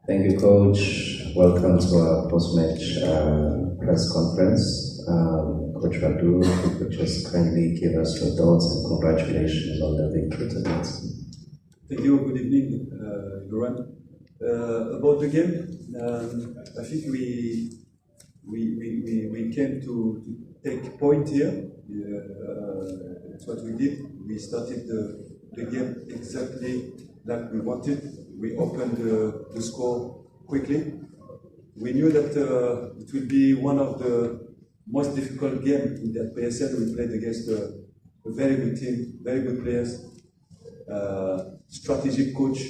Thank you, Coach. Welcome to our post-match press conference. Coach Ouaddou, if you could just kindly give us your thoughts and congratulations on the victory tonight. Thank you. Good evening, everyone. About the game, I think we came to take point here. That's what we did. We started the game exactly like we wanted. We opened the score quickly. We knew that it would be one of the most difficult games in that PSL. We played against a very good team, very good players, strategic coach.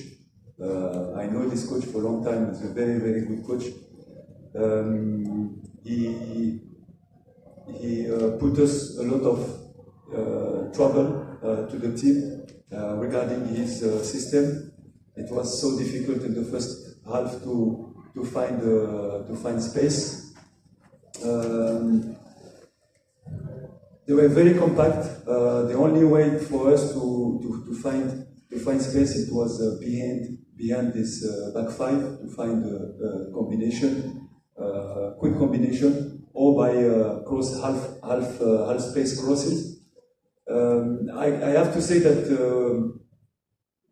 I know this coach for a long time. He's a very, very good coach. He put us a lot of trouble to the team regarding his system. It was so difficult in the first half to find space. They were very compact. The only way for us to find space, it was behind this back five, to find a combination, quick combination, or by cross half space crosses. I have to say that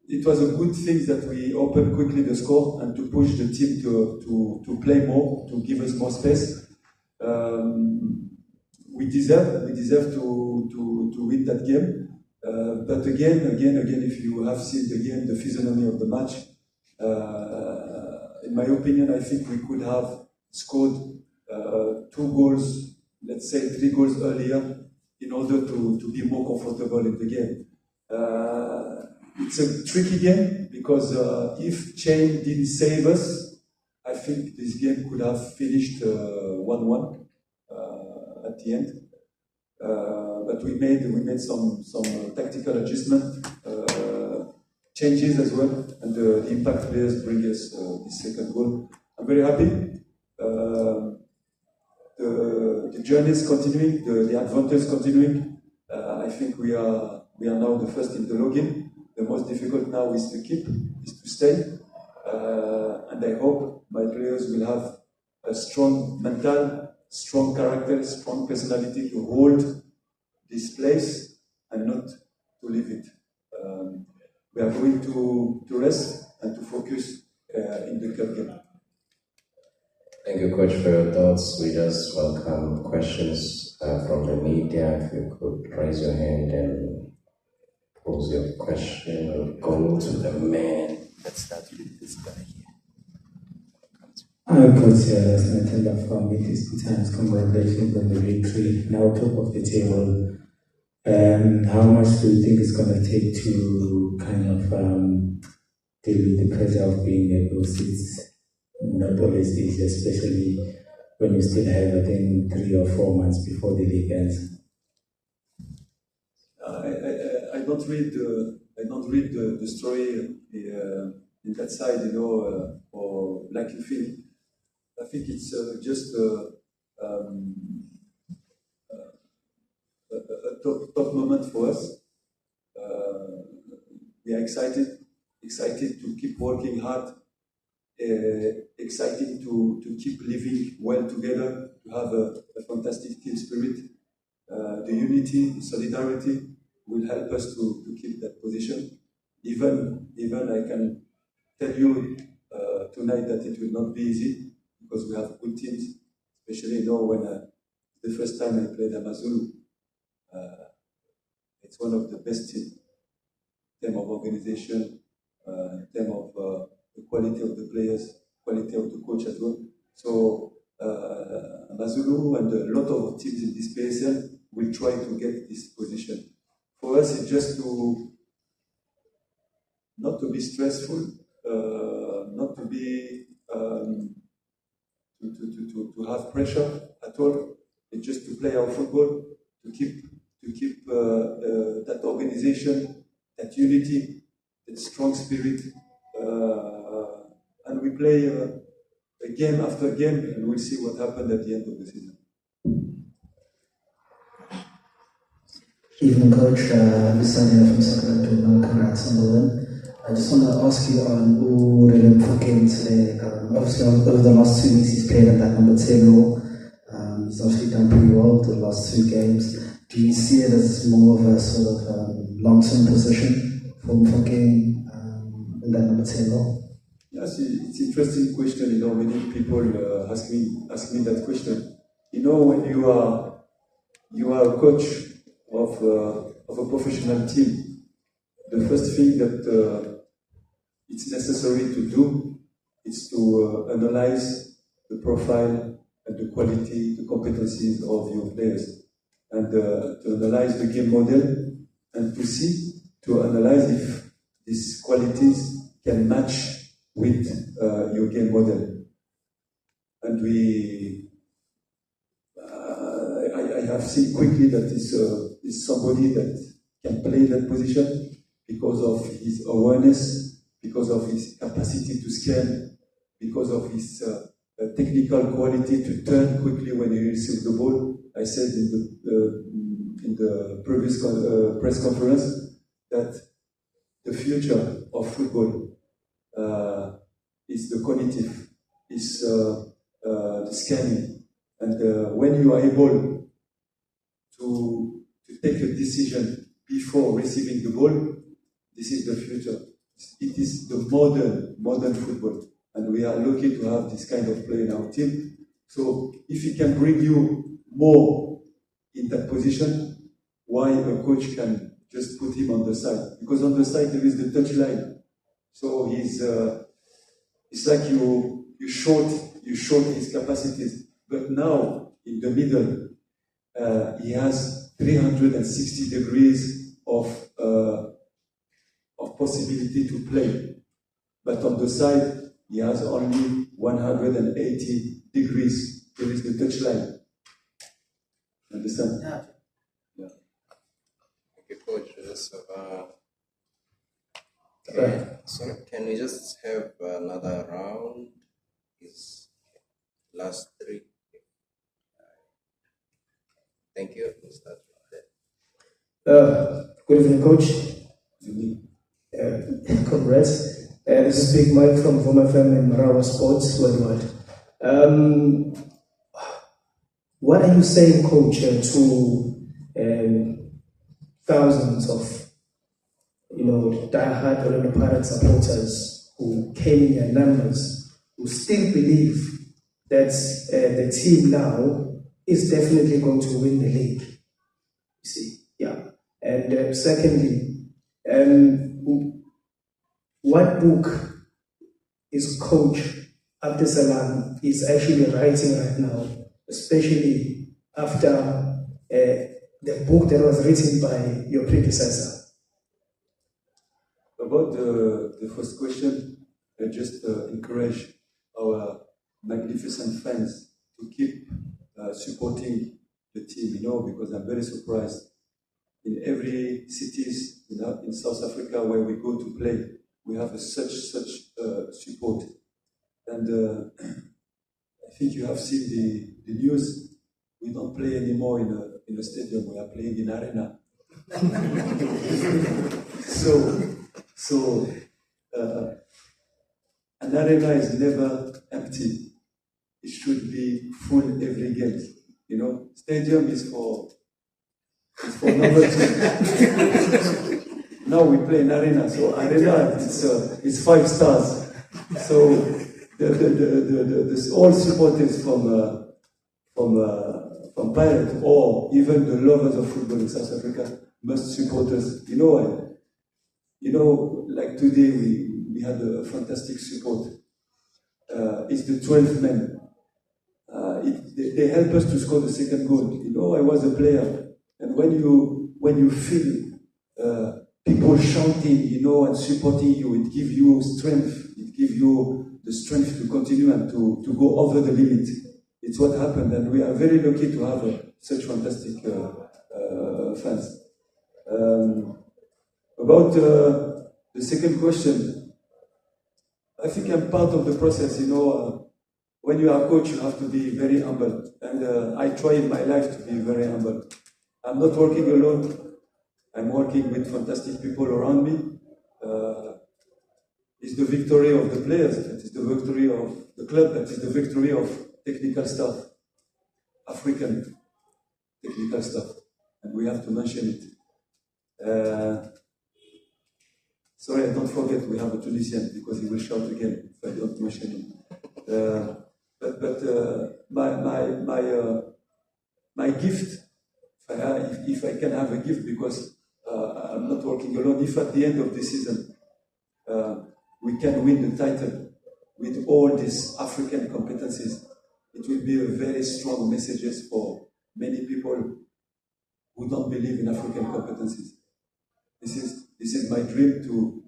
it was a good thing that we opened quickly the score and to push the team to play more, to give us more space. We deserve to win that game. But again, if you have seen the game, the physiognomy of the match, in my opinion, I think we could have scored 2 goals, let's say 3 goals earlier, in order to be more comfortable in the game. It's a tricky game because if Chain didn't save us, I think this game could have finished 1-1 at the end. But we made some tactical adjustment, changes as well, and the impact players bring us the second goal. I'm very happy. The journey is continuing, the advantage is continuing. I think we are now the first in the login. The most difficult now is to stay. And I hope my players will have a strong mental, strong character, strong personality to hold this place and not to leave it. We are going to rest and to focus in the cup game. Thank you, Coach, for your thoughts. We just welcome questions from the media. If you could raise your hand and pose your question or go to the man. Let's start with this guy here. I'm Coach Abdeslam from It Times. Congratulations on the victory. Now top of the table. How much do you think it's going to take to kind of deal with the pressure of being at those seats? Not always easy, especially when you still have, I think, 3 or 4 months before the league ends. I don't read the story in that side, or like you feel. I think it's just a top moment for us. We are excited to keep working hard, excited to keep living well together, to have a fantastic team spirit. The unity, the solidarity will help us to keep that position. Even I can tell you tonight that it will not be easy because we have good teams, especially when the first time I played AmaZulu. It's one of the best teams in terms of organization, in terms of the quality of the players, quality of the coach as well. So AmaZulu and a lot of teams in this PSL will try to get this position. For us, it's just not to be stressful, not to be to have pressure at all. It's just to play our football, to keep that organization, that unity, that strong spirit, and we play game after game, and we'll see what happens at the end of the season. Evening, Coach. Abdeslam from Soccer. Congrats on the win. I just want to ask you on Relebohile Mofokeng today. Obviously, over the last 2 weeks, he's played at that number 10 role. He's obviously done pretty well the last 2 games. Do you see it as more of a sort of long-term position for Mofokeng in that number 10 role? Yes, it's an interesting question. You know, many people ask me that question. You know, when you are a coach of a professional team, the first thing that it's necessary to do is to analyze the profile and the quality, the competencies of your players, and to analyze the game model, and to analyze if these qualities can match with your game model. And I have seen quickly that is somebody that can play that position because of his awareness, because of his capacity to scan, because of his technical quality to turn quickly when he receives the ball. I said in the previous press conference that the future of football is the cognitive, is the scanning, and when you are able to take a decision before receiving the ball, this is the future. It is the modern football, and we are lucky to have this kind of player in our team. So if he can bring you more in that position, why a coach can just put him on the side? Because on the side there is the touch line. So it's like you short his capacities. But now in the middle, he has 360 degrees of possibility to play. But on the side, he has only 180 degrees. There is the touch line. Understand? Yeah. Okay, coach. Just, Right. so can we just have another round? Is last 3. Thank you. We'll start from there. Good evening, Coach. Congrats. This is Big Mike from FM and Rawa Sports Worldwide. What are you saying, Coach, to thousands of die-hard Orlando Pirates supporters who came in their numbers, who still believe that the team now is definitely going to win the league? You see, yeah. And secondly, what book is Coach Abdeslam is actually writing right now, especially after the book that was written by your predecessor? About the first question, I just encourage our magnificent fans to keep supporting the team, because I'm very surprised. In every cities in South Africa where we go to play, we have such support. And I think you have seen the news. We don't play anymore in a stadium. We are playing in arena. So an arena is never empty. It should be full every game. Stadium is for number 2. Now we play in arena. So arena it's 5 stars. So the all supporters from Pirates or even the lovers of football in South Africa must support us. You know why? Like today we had a fantastic support. It's the 12th man. They help us to score the second goal. I was a player, and when you feel people shouting, and supporting you, it gives you strength. It gives you the strength to continue and to go over the limit. It's what happened, and we are very lucky to have such fantastic fans. About the second question, I think I'm part of the process. When you are a coach, you have to be very humble, and I try in my life to be very humble. I'm not working alone. I'm working with fantastic people around me. is the victory of the players, that is the victory of the club, that is the victory of technical staff, African technical staff, and we have to mention it. Sorry, I don't forget we have a Tunisian because he will shout again if I don't mention him. My gift, if I can have a gift, because I'm not working alone, if at the end of the season we can win the title with all these African competencies, it will be a very strong message for many people who don't believe in African competencies. This is my dream to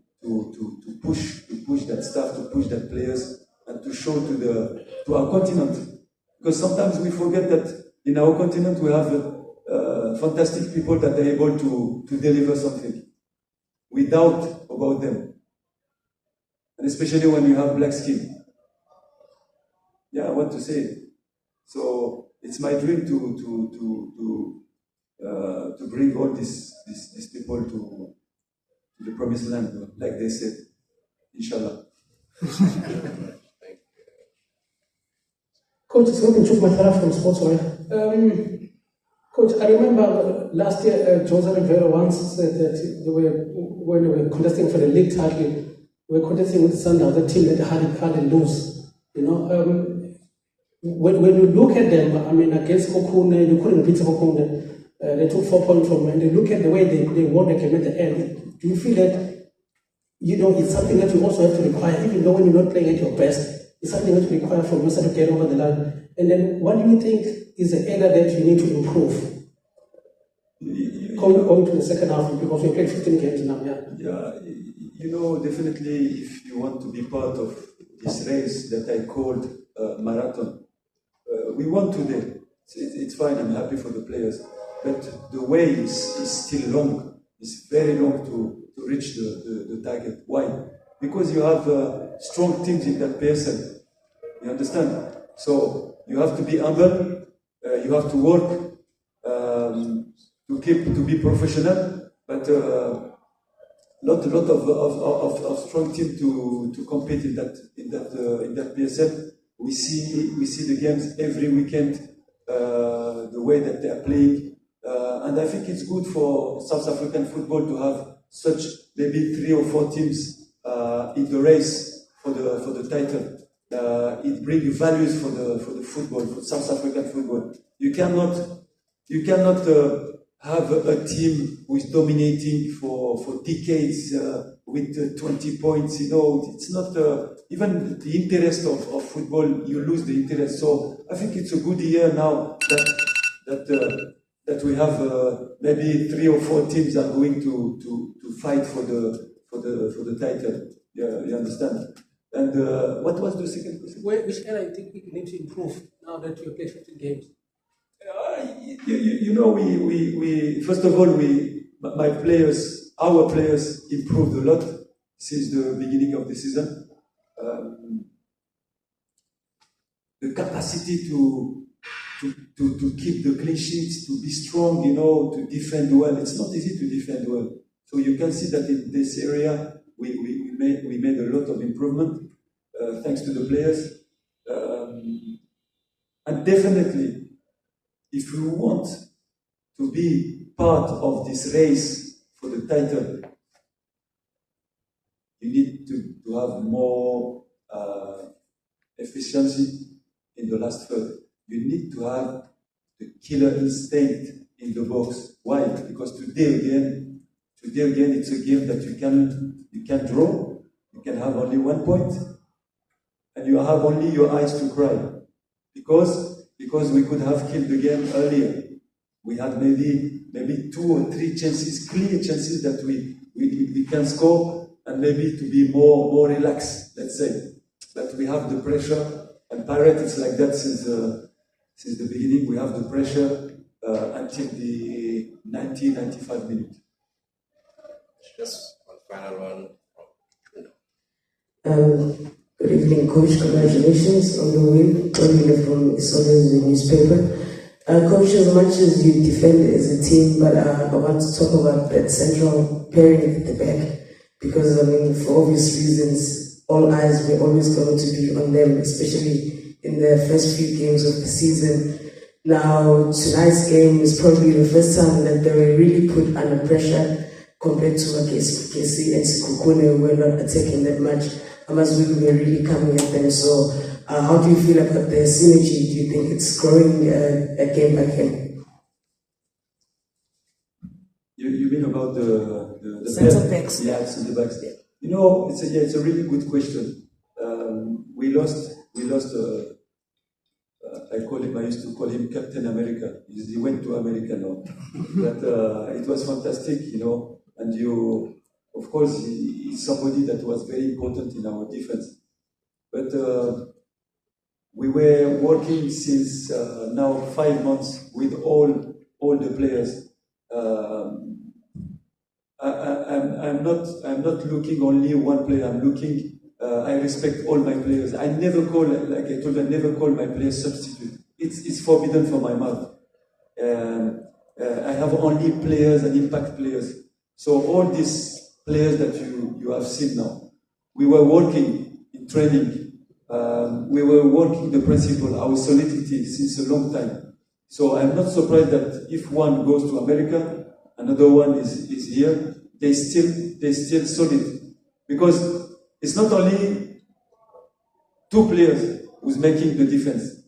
push that staff, to push that players, and to show to our continent. Because sometimes we forget that in our continent we have fantastic people that are able to deliver something. We doubt about them. And especially when you have black skin. Yeah, I want to say it. So it's my dream to bring all these people to the promised land, like they said. Inshallah. Coach, it's going to choose my from Sportswire. Coach, I remember last year, Jose Rivera once said that when they were contesting for the league title, we were contesting with Sundowns, the team that had it lose. You know, when you look at them, I mean, against Okune, you couldn't beat Okune. They took 4 points from, and they look at the way they won the game at the end. Do you feel that, you know, it's something that you also have to require, even though when you're not playing at your best, it's something that you require from yourself to get over the line? And then what do you think is the area that you need to improve? Going to the second half, because we played 15 games now, Yeah, you know, definitely if you want to be part of this race that I called marathon, we won today. It's fine, I'm happy for the players. But the way is still long. It's very long to reach the target. Why? Because you have strong teams in that PSL. You understand? So you have to be humble. You have to work to be professional. But lot of strong team to compete in that PSL. We see the games every weekend. The way that they are playing. And I think it's good for South African football to have such maybe 3 or 4 teams in the race for the title. It brings values for the football, for South African football. You cannot have a team who is dominating for decades with 20 points. You know, it's not even the interest of football. You lose the interest. So I think it's a good year now that we have maybe 3 or 4 teams are going to fight for the title. Yeah, you understand? And what was the second question? Which area do you think we need to improve now that you played 15 games? You know, we first of all, our players improved a lot since the beginning of the season. The capacity to keep the clean sheets, to be strong, you know, to defend well. It's not easy to defend well. So you can see that in this area, we made a lot of improvement thanks to the players. And definitely, if you want to be part of this race for the title, you need to have more efficiency in the last third. You need to have the killer instinct in the box. Why? Because today again, it's a game that you can draw. You can have only 1 point, and you have only your eyes to cry. Because we could have killed the game earlier. We had maybe 2 or 3 chances, clear chances that we can score, and maybe to be more relaxed, let's say. But we have the pressure, and Pirate is like that since the beginning. We have the pressure until the 90-95 minutes. Just one final one. Good evening, Coach. Congratulations on the win. Coming from Isola's newspaper. Coach, as much as you defend as a team, but I want to talk about that central pairing at the back, because I mean, for obvious reasons, all eyes were always going to be on them, especially in the first few games of the season. Now, tonight's game is probably the first time that they were really put under pressure compared to Kesi and Sikukune, who were not attacking that much. AmaZulu were really coming at them. So, how do you feel about the synergy? Do you think it's growing game by game? You mean about the center backs? Yeah, center backs. Yeah. You know, it's a really good question. We lost. I used to call him Captain America. He went to America now. But it was fantastic, you know. And of course, he's somebody that was very important in our defense. But we were working since now 5 months with all the players. I'm not looking only one player. I'm looking. I respect all my players. I never call, like I told you, I never call my players substitute. It's forbidden for my mouth. I have only players and impact players. So all these players that you have seen now, we were working in training. We were working the principle, our solidity since a long time. So I'm not surprised that if one goes to America, another one is here, they still solid. Because it's not only two players who's making the difference.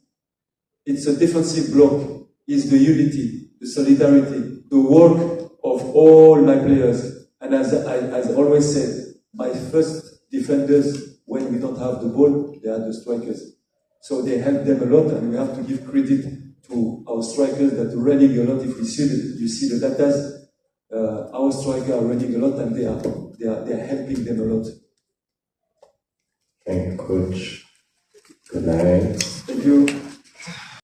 It's a defensive block. It's the unity, the solidarity, the work of all my players. And as I always said, my first defenders, when we don't have the ball, they are the strikers. So they help them a lot, and we have to give credit to our strikers that are running a lot. If you see the data, our strikers are running a lot, and they are helping them a lot. Thank you, Coach. Good night. Thank you.